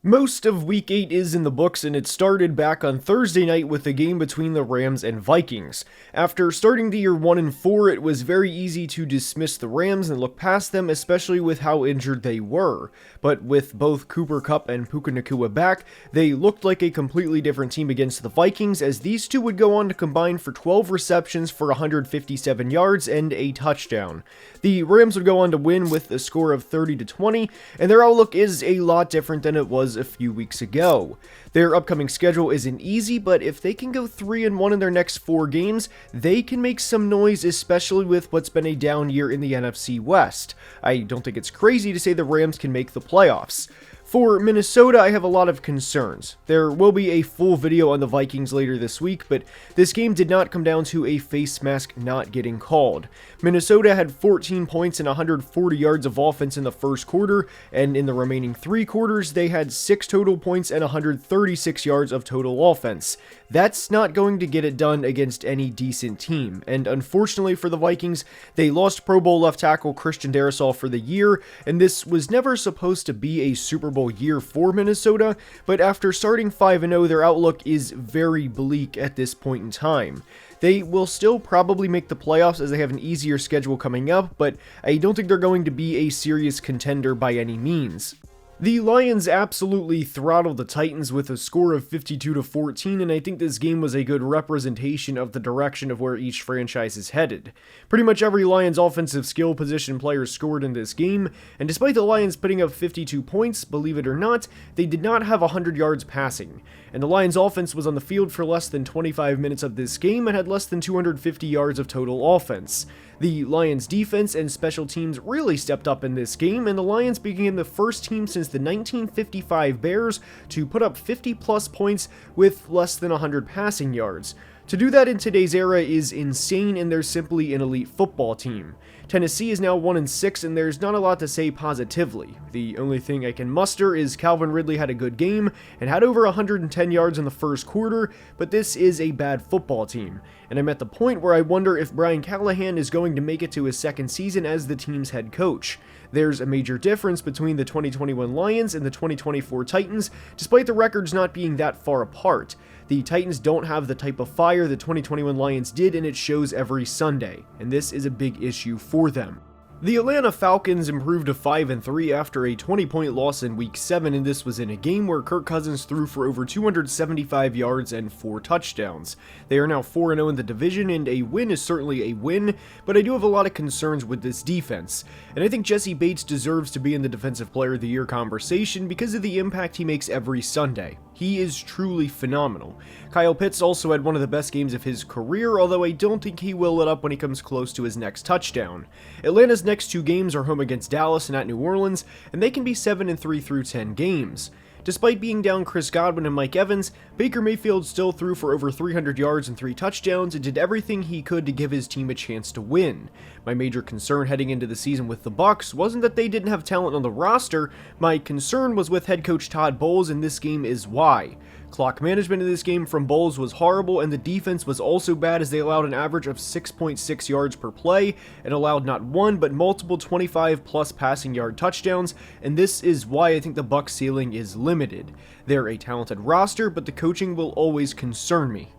Most of Week 8 is in the books, and it started back on Thursday night with the game between the Rams and Vikings. After starting the year 1-4, it was very easy to dismiss the Rams and look past them, especially with how injured they were. But with both Cooper Kupp and Puka Nacua back, they looked like a completely different team against the Vikings, as these two would go on to combine for 12 receptions for 157 yards and a touchdown. The Rams would go on to win with a score of 30-20, and their outlook is a lot different than it was a few weeks ago. Their upcoming schedule isn't easy, but if they can go 3-1 in their next 4 games, they can make some noise, especially with what's been a down year in the NFC West. I don't think it's crazy to say the Rams can make the playoffs. For Minnesota, I have a lot of concerns. There will be a full video on the Vikings later this week, but this game did not come down to a face mask not getting called. Minnesota had 14 points and 140 yards of offense in the first quarter, and in the remaining 3 quarters, they had 6 total points and 136 yards of total offense. That's not going to get it done against any decent team, and unfortunately for the Vikings, they lost Pro Bowl left tackle Christian Darrisaw for the year, and this was never supposed to be a Super Bowl year for Minnesota, but after starting 5-0, their outlook is very bleak at this point in time. They will still probably make the playoffs as they have an easier schedule coming up, but I don't think they're going to be a serious contender by any means. The Lions absolutely throttled the Titans with a score of 52-14, and I think this game was a good representation of the direction of where each franchise is headed. Pretty much every Lions offensive skill position player scored in this game, and despite the Lions putting up 52 points, believe it or not, they did not have 100 yards passing. And the Lions offense was on the field for less than 25 minutes of this game and had less than 250 yards of total offense. The Lions defense and special teams really stepped up in this game, and the Lions became the first team since the 1955 Bears to put up 50 plus points with less than 100 passing yards. To do that in today's era is insane, and they're simply an elite football team. Tennessee is now 1-6, and there's not a lot to say positively. The only thing I can muster is Calvin Ridley had a good game and had over 110 yards in the first quarter, but this is a bad football team. And I'm at the point where I wonder if Brian Callahan is going to make it to his second season as the team's head coach. There's a major difference between the 2021 Lions and the 2024 Titans, despite the records not being that far apart. The Titans don't have the type of fire the 2021 Lions did, and it shows every Sunday, and this is a big issue for them. The Atlanta Falcons improved to 5-3 after a 20-point loss in Week 7, and this was in a game where Kirk Cousins threw for over 275 yards and 4 touchdowns. They are now 4-0 in the division, and a win is certainly a win, but I do have a lot of concerns with this defense. And I think Jesse Bates deserves to be in the Defensive Player of the Year conversation because of the impact he makes every Sunday. He is truly phenomenal. Kyle Pitts also had one of the best games of his career, although I don't think he will let up when he comes close to his next touchdown. Atlanta's next 2 games are home against Dallas and at New Orleans, and they can be 7-3 through 10 games. Despite being down Chris Godwin and Mike Evans, Baker Mayfield still threw for over 300 yards and 3 touchdowns and did everything he could to give his team a chance to win. My major concern heading into the season with the Bucs wasn't that they didn't have talent on the roster, my concern was with head coach Todd Bowles, and this game is why. Clock management in this game from Bowles was horrible, and the defense was also bad as they allowed an average of 6.6 yards per play and allowed not one but multiple 25-plus passing yard touchdowns, and this is why I think the Bucs' ceiling is limited. They're a talented roster, but the coaching will always concern me.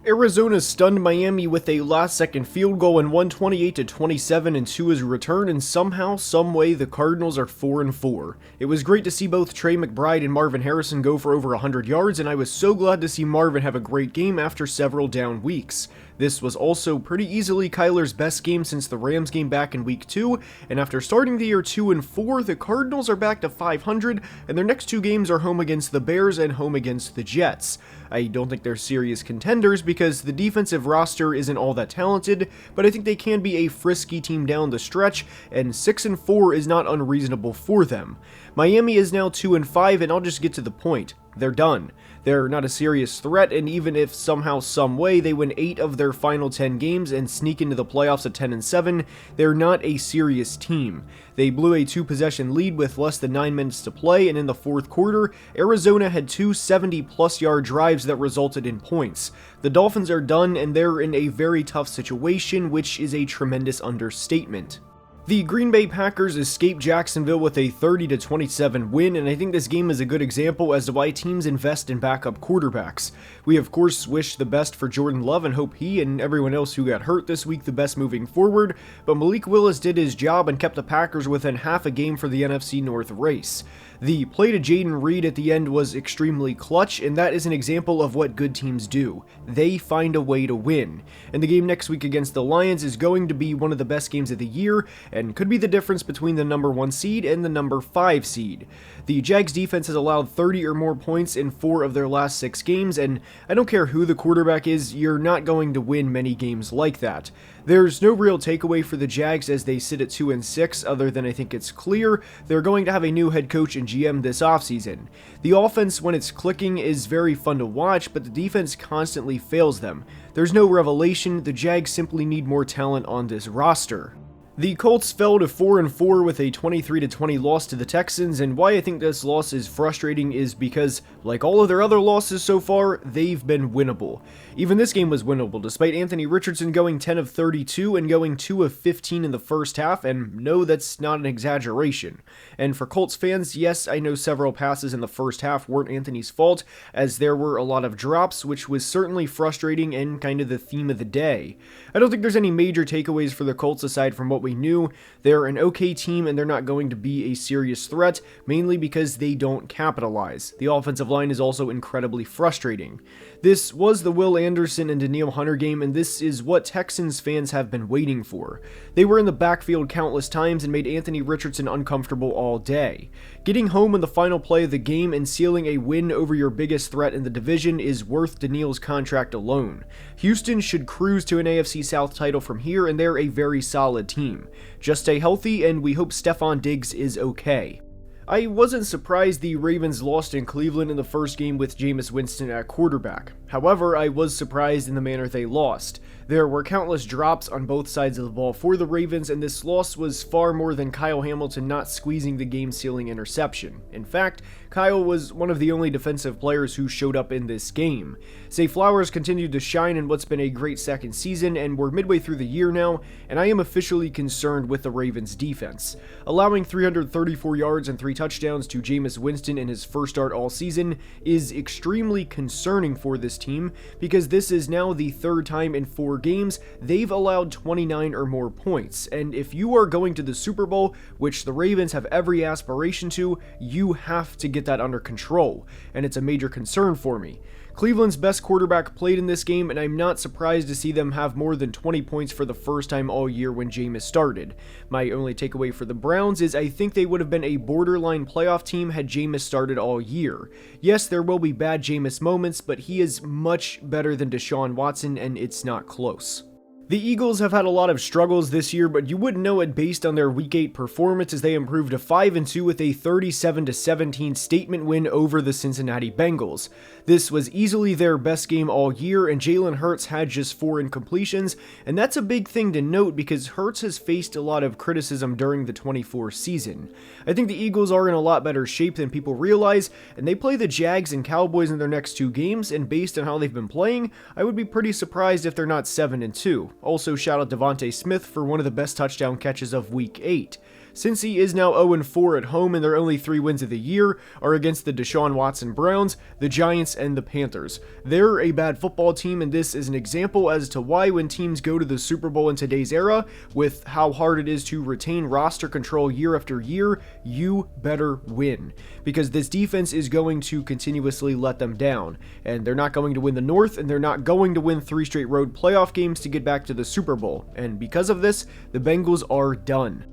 Arizona stunned Miami with a last-second field goal and won 28-27 in Tua's return, and somehow, someway, the Cardinals are 4-4. It was great to see both Trey McBride and Marvin Harrison go for over 100 yards, and I was so glad to see Marvin have a great game after several down weeks. This was also pretty easily Kyler's best game since the Rams game back in Week 2, and after starting the year 2-4, the Cardinals are back to 500, and their next 2 games are home against the Bears and home against the Jets. I don't think they're serious contenders because the defensive roster isn't all that talented, but I think they can be a frisky team down the stretch, and 6-4 is not unreasonable for them. Miami is now 2-5, and I'll just get to the point. They're done. They're not a serious threat, and even if somehow, some way, they win 8 of their final 10 games and sneak into the playoffs at 10-7, they're not a serious team. They blew a 2-possession lead with less than 9 minutes to play, and in the fourth quarter, Arizona had 2 70-plus yard drives that resulted in points. The Dolphins are done, and they're in a very tough situation, which is a tremendous understatement. The Green Bay Packers escaped Jacksonville with a 30-27 win, and I think this game is a good example as to why teams invest in backup quarterbacks. We of course wish the best for Jordan Love and hope he and everyone else who got hurt this week the best moving forward, but Malik Willis did his job and kept the Packers within half a game for the NFC North race. The play to Jaden Reed at the end was extremely clutch, and that is an example of what good teams do. They find a way to win. And the game next week against the Lions is going to be one of the best games of the year, and could be the difference between the number 1 seed and the number 5 seed. The Jags defense has allowed 30 or more points in 4 of their last 6 games, and I don't care who the quarterback is, you're not going to win many games like that. There's no real takeaway for the Jags as they sit at 2-6, other than I think it's clear they're going to have a new head coach and GM this offseason. The offense, when it's clicking, is very fun to watch, but the defense constantly fails them. There's no revelation, the Jags simply need more talent on this roster. The Colts fell to 4-4 with a 23-20 loss to the Texans, and why I think this loss is frustrating is because, like all of their other losses so far, they've been winnable. Even this game was winnable, despite Anthony Richardson going 10 of 32 and going 2 of 15 in the first half, and no, that's not an exaggeration. And for Colts fans, yes, I know several passes in the first half weren't Anthony's fault, as there were a lot of drops, which was certainly frustrating and kind of the theme of the day. I don't think there's any major takeaways for the Colts aside from what we knew. They're an okay team and they're not going to be a serious threat, mainly because they don't capitalize. The offensive line is also incredibly frustrating. This was the Will Anderson and Danielle Hunter game, and this is what Texans fans have been waiting for. They were in the backfield countless times and made Anthony Richardson uncomfortable all day. Getting home in the final play of the game and sealing a win over your biggest threat in the division is worth Danielle's contract alone. Houston should cruise to an AFC South title from here, and they're a very solid team. Just stay healthy, and we hope Stephon Diggs is okay. I wasn't surprised the Ravens lost in Cleveland in the first game with Jameis Winston at quarterback. However, I was surprised in the manner they lost. There were countless drops on both sides of the ball for the Ravens, and this loss was far more than Kyle Hamilton not squeezing the game-sealing interception. In fact, Kyle was one of the only defensive players who showed up in this game. Zay Flowers continued to shine in what's been a great second season, and we're midway through the year now, and I am officially concerned with the Ravens' defense. Allowing 334 yards and 3 touchdowns to Jameis Winston in his first start all season is extremely concerning for this team, because this is now the 3rd time in 4 games they've allowed 29 or more points, and if you are going to the Super Bowl, which the Ravens have every aspiration to, you have to get that under control, and it's a major concern for me. Cleveland's best quarterback played in this game, and I'm not surprised to see them have more than 20 points for the first time all year when Jameis started. My only takeaway for the Browns is I think they would have been a borderline playoff team had Jameis started all year. Yes, there will be bad Jameis moments, but he is much better than Deshaun Watson, and it's not close. The Eagles have had a lot of struggles this year, but you wouldn't know it based on their Week 8 performance as they improved to 5-2 with a 37-17 statement win over the Cincinnati Bengals. This was easily their best game all year, and Jalen Hurts had just 4 incompletions, and that's a big thing to note because Hurts has faced a lot of criticism during the 24 season. I think the Eagles are in a lot better shape than people realize, and they play the Jags and Cowboys in their next 2 games, and based on how they've been playing, I would be pretty surprised if they're not 7-2. Also, shout out Devontae Smith for one of the best touchdown catches of Week 8. Cincy is now 0-4 at home, and their only 3 wins of the year are against the Deshaun Watson Browns, the Giants, and the Panthers. They're a bad football team, and this is an example as to why when teams go to the Super Bowl in today's era, with how hard it is to retain roster control year after year, you better win. Because this defense is going to continuously let them down, and they're not going to win the North, and they're not going to win 3 straight road playoff games to get back to the Super Bowl, and because of this, the Bengals are done.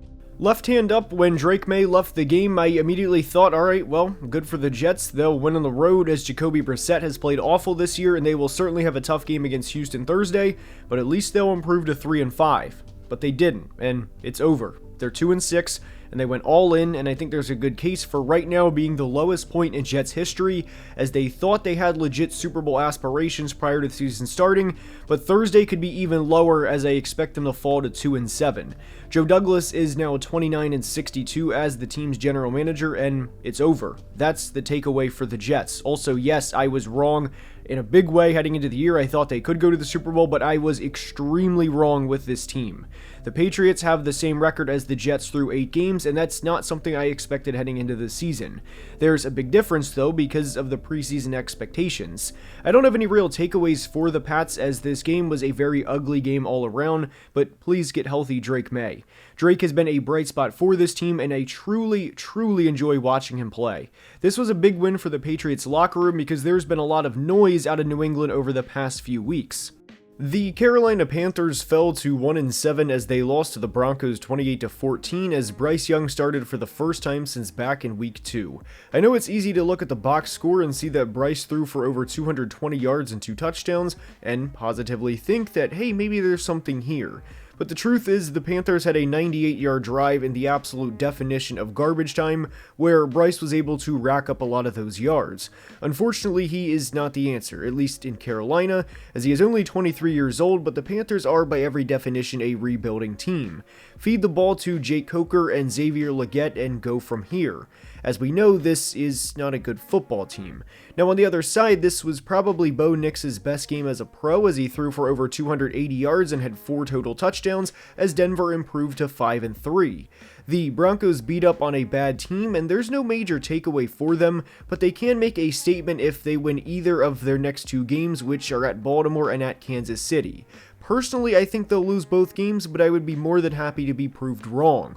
Left hand up, when Drake May left the game, I immediately thought, alright, well, good for the Jets. They'll win on the road as Jacoby Brissett has played awful this year, and they will certainly have a tough game against Houston Thursday, but at least they'll improve to 3-5. But they didn't, and it's over. They're 2-6, and they went all in, and I think there's a good case for right now being the lowest point in Jets history, as they thought they had legit Super Bowl aspirations prior to the season starting, but Thursday could be even lower as I expect them to fall to 2-7. Joe Douglas is now 29-62 as the team's general manager, and it's over. That's the takeaway for the Jets. Also, yes, I was wrong. in a big way heading into the year. I thought they could go to the Super Bowl, but I was extremely wrong with this team. The Patriots have the same record as the Jets through 8 games, and that's not something I expected heading into the season. There's a big difference, though, because of the preseason expectations. I don't have any real takeaways for the Pats, as this game was a very ugly game all around, but please get healthy Drake May. Drake has been a bright spot for this team, and I truly enjoy watching him play. This was a big win for the Patriots locker room because there's been a lot of noise out of New England over the past few weeks. The Carolina Panthers fell to 1-7 as they lost to the Broncos 28-14 as Bryce Young started for the first time since back in week 2. I know it's easy to look at the box score and see that Bryce threw for over 220 yards and 2 touchdowns and positively think that, hey, maybe there's something here. But the truth is, the Panthers had a 98-yard drive in the absolute definition of garbage time, where Bryce was able to rack up a lot of those yards. Unfortunately, he is not the answer, at least in Carolina, as he is only 23 years old, but the Panthers are by every definition a rebuilding team. Feed the ball to Jake Coker and Xavier Legette and go from here. As we know, this is not a good football team. Now on the other side, this was probably Bo Nix's best game as a pro, as he threw for over 280 yards and had 4 total touchdowns as Denver improved to 5-3. The Broncos beat up on a bad team, and there's no major takeaway for them, but they can make a statement if they win either of their next 2 games, which are at Baltimore and at Kansas City. Personally, I think they'll lose both games, but I would be more than happy to be proved wrong.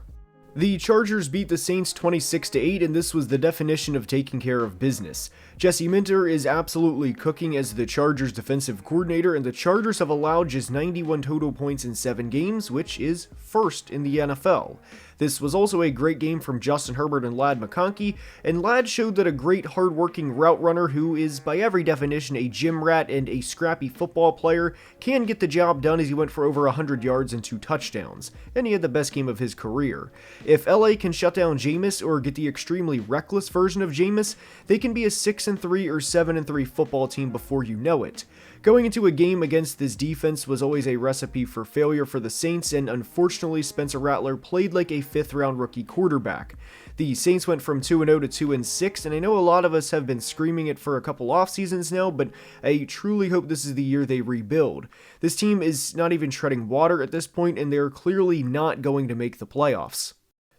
The Chargers beat the Saints 26-8, and this was the definition of taking care of business. Jesse Minter is absolutely cooking as the Chargers defensive coordinator, and the Chargers have allowed just 91 total points in 7 games, which is first in the NFL. This was also a great game from Justin Herbert and Ladd McConkey, and Ladd showed that a great hard-working route runner who is by every definition a gym rat and a scrappy football player can get the job done, as he went for over 100 yards and 2 touchdowns, and he had the best game of his career. If LA can shut down Jameis or get the extremely reckless version of Jameis, they can be a 6-3 or 7-3 football team before you know it. Going into a game against this defense was always a recipe for failure for the Saints, and unfortunately Spencer Rattler played like a 5th-round rookie quarterback. The Saints went from 2-0 to 2-6, and I know a lot of us have been screaming it for a couple off seasons now, but I truly hope this is the year they rebuild. This team is not even treading water at this point, and they're clearly not going to make the playoffs.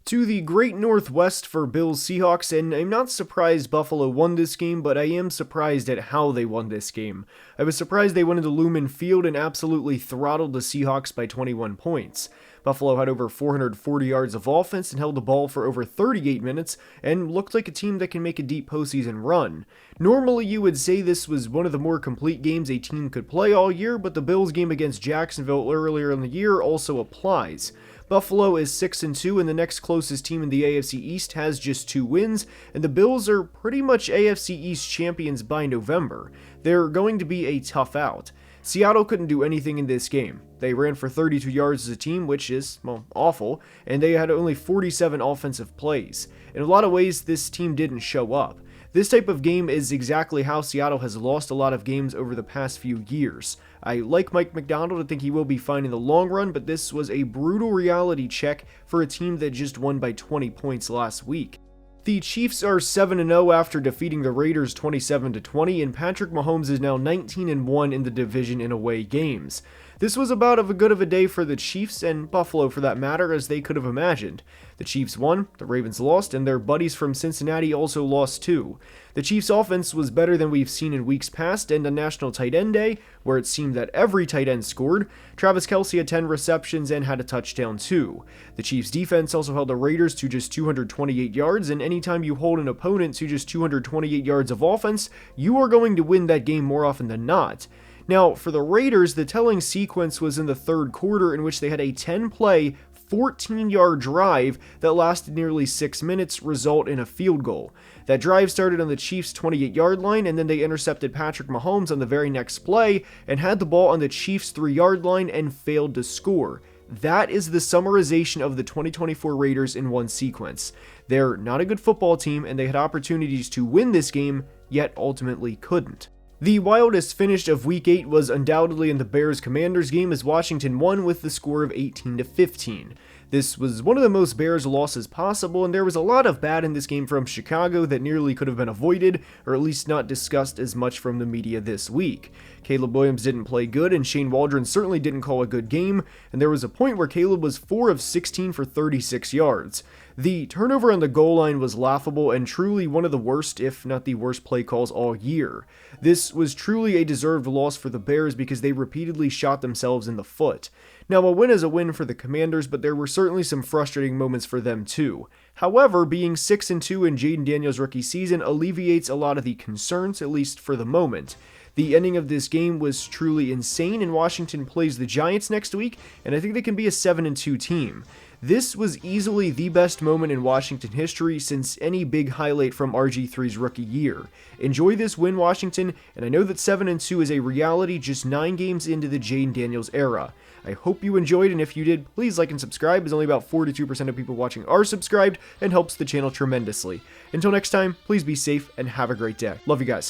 To the great Northwest for Bills Seahawks, and I'm not surprised Buffalo won this game, but I am surprised at how they won this game. I was surprised they went into Lumen Field and absolutely throttled the Seahawks by 21 points. Buffalo had over 440 yards of offense and held the ball for over 38 minutes and looked like a team that can make a deep postseason run. Normally you would say this was one of the more complete games a team could play all year, but the Bills game against Jacksonville earlier in the year also applies. Buffalo is 6-2, and the next closest team in the AFC East has just 2 wins, and the Bills are pretty much AFC East champions by November. They're going to be a tough out. Seattle couldn't do anything in this game. They ran for 32 yards as a team, which is, well, awful, and they had only 47 offensive plays. In a lot of ways, this team didn't show up. This type of game is exactly how Seattle has lost a lot of games over the past few years. I like Mike McDonald and think he will be fine in the long run, but this was a brutal reality check for a team that just won by 20 points last week. The Chiefs are 7-0 after defeating the Raiders 27-20, and Patrick Mahomes is now 19-1 in the division in away games. This was about as good of a day for the Chiefs, and Buffalo for that matter, as they could have imagined. The Chiefs won, the Ravens lost, and their buddies from Cincinnati also lost too. The Chiefs' offense was better than we've seen in weeks past, and on National Tight End Day, where it seemed that every tight end scored, Travis Kelce had 10 receptions and had a touchdown too. The Chiefs' defense also held the Raiders to just 228 yards, and anytime you hold an opponent to just 228 yards of offense, you are going to win that game more often than not. Now, for the Raiders, the telling sequence was in the third quarter, in which they had a 10-play, 14-yard drive that lasted nearly 6 minutes, result in a field goal. That drive started on the Chiefs' 28-yard line, and then they intercepted Patrick Mahomes on the very next play and had the ball on the Chiefs' 3-yard line and failed to score. That is the summarization of the 2024 Raiders in one sequence. They're not a good football team, and they had opportunities to win this game, yet ultimately couldn't. The wildest finish of Week 8 was undoubtedly in the Bears-Commanders game, as Washington won with the score of 18-15. This was one of the most Bears losses possible, and there was a lot of bad in this game from Chicago that nearly could have been avoided, or at least not discussed as much from the media this week. Caleb Williams didn't play good, and Shane Waldron certainly didn't call a good game, and there was a point where Caleb was 4 of 16 for 36 yards. The turnover on the goal line was laughable and truly one of the worst, if not the worst, play calls all year. This was truly a deserved loss for the Bears because they repeatedly shot themselves in the foot. Now, a win is a win for the Commanders, but there were certainly some frustrating moments for them too. However, being 6-2 in Jaden Daniels' rookie season alleviates a lot of the concerns, at least for the moment. The ending of this game was truly insane, and Washington plays the Giants next week, and I think they can be a 7-2 team. This was easily the best moment in Washington history since any big highlight from RG3's rookie year. Enjoy this win, Washington, and I know that 7-2 is a reality just 9 games into the Jaden Daniels era. I hope you enjoyed, and if you did, please like and subscribe, as only about 42% of people watching are subscribed, and helps the channel tremendously. Until next time, please be safe and have a great day. Love you guys.